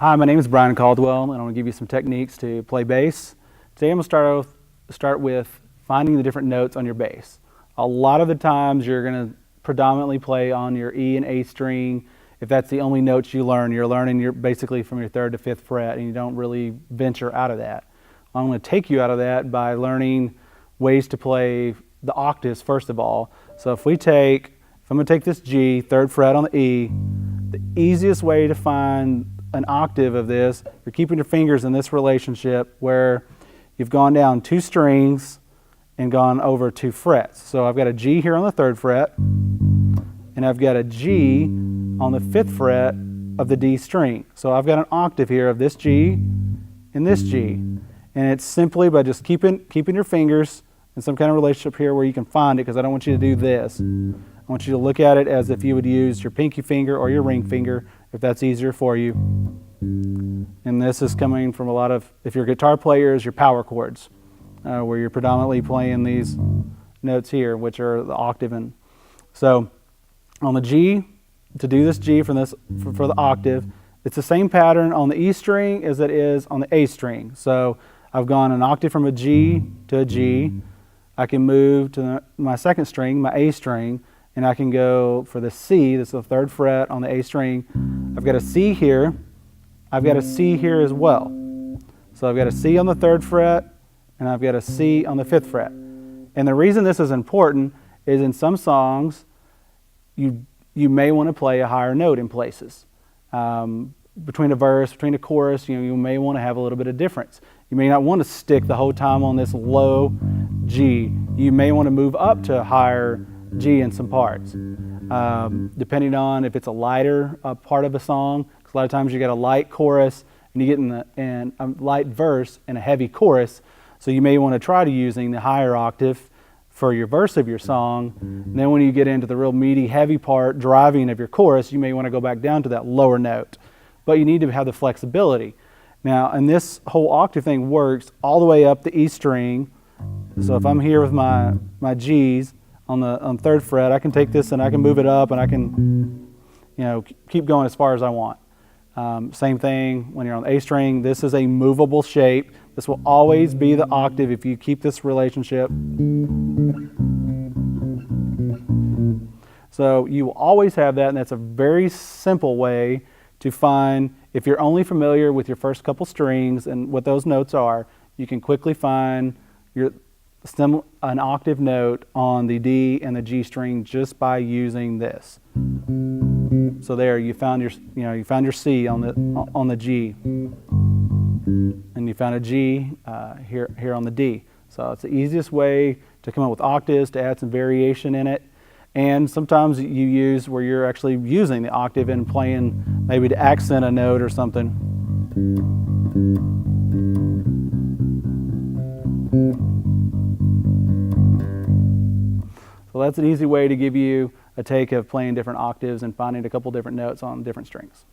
Hi, my name is Brian Caldwell, and I'm going to give you some techniques to play bass. Today I'm going to start with finding the different notes on your bass. A lot of the times you're going to predominantly play on your E and A string. If that's the only notes you learn, you're learning basically from your 3rd to 5th fret, and you don't really venture out of that. I'm going to take you out of that by learning ways to play the octaves first of all. So if I'm going to take this G, 3rd fret on the E, the easiest way to find an octave of this, you're keeping your fingers in this relationship where you've gone down 2 strings and gone over 2 frets. So I've got a G here on the 3rd fret, and I've got a G on the 5th fret of the D string. So I've got an octave here of this G and this G. And it's simply by just keeping your fingers in some kind of relationship here where you can find it, because I don't want you to do this. I want you to look at it as if you would use your pinky finger or your ring finger, if that's easier for you. And this is coming from a lot of, if you're guitar players, your power chords, where you're predominantly playing these notes here, which are the octave. And so on the G, to do this G for the octave, it's the same pattern on the E string as it is on the A string. So I've gone an octave from a G to a G. I can move to my 2nd string, my A string, and I can go for the C, this is the 3rd fret on the A string. I've got a C here, I've got a C here as well. So I've got a C on the 3rd fret, and I've got a C on the 5th fret. And the reason this is important is in some songs, you may want to play a higher note in places. Between a verse, between a chorus, you may want to have a little bit of difference. You may not want to stick the whole time on this low G. You may want to move up to a higher G in some parts, depending on if it's a lighter part of a song. Because a lot of times you get a light chorus and you get in a light verse and a heavy chorus. So you may want to try to using the higher octave for your verse of your song. And then when you get into the real meaty, heavy part, driving of your chorus, you may want to go back down to that lower note. But you need to have the flexibility. Now, and this whole octave thing works all the way up the E string. So if I'm here with my G's on 3rd fret, I can take this and I can move it up, and I can, keep going as far as I want. Same thing when you're on the A string. This is a movable shape. This will always be the octave if you keep this relationship. So you will always have that, and that's a very simple way to find, if you're only familiar with your first couple strings and what those notes are, you can quickly find an octave note on the D and the G string just by using this. So there, you found your C on the G, and you found a G here on the D. So it's the easiest way to come up with octaves, to add some variation in it. And sometimes you use where you're actually using the octave and playing maybe to accent a note or something. So that's an easy way to give you a take of playing different octaves and finding a couple different notes on different strings.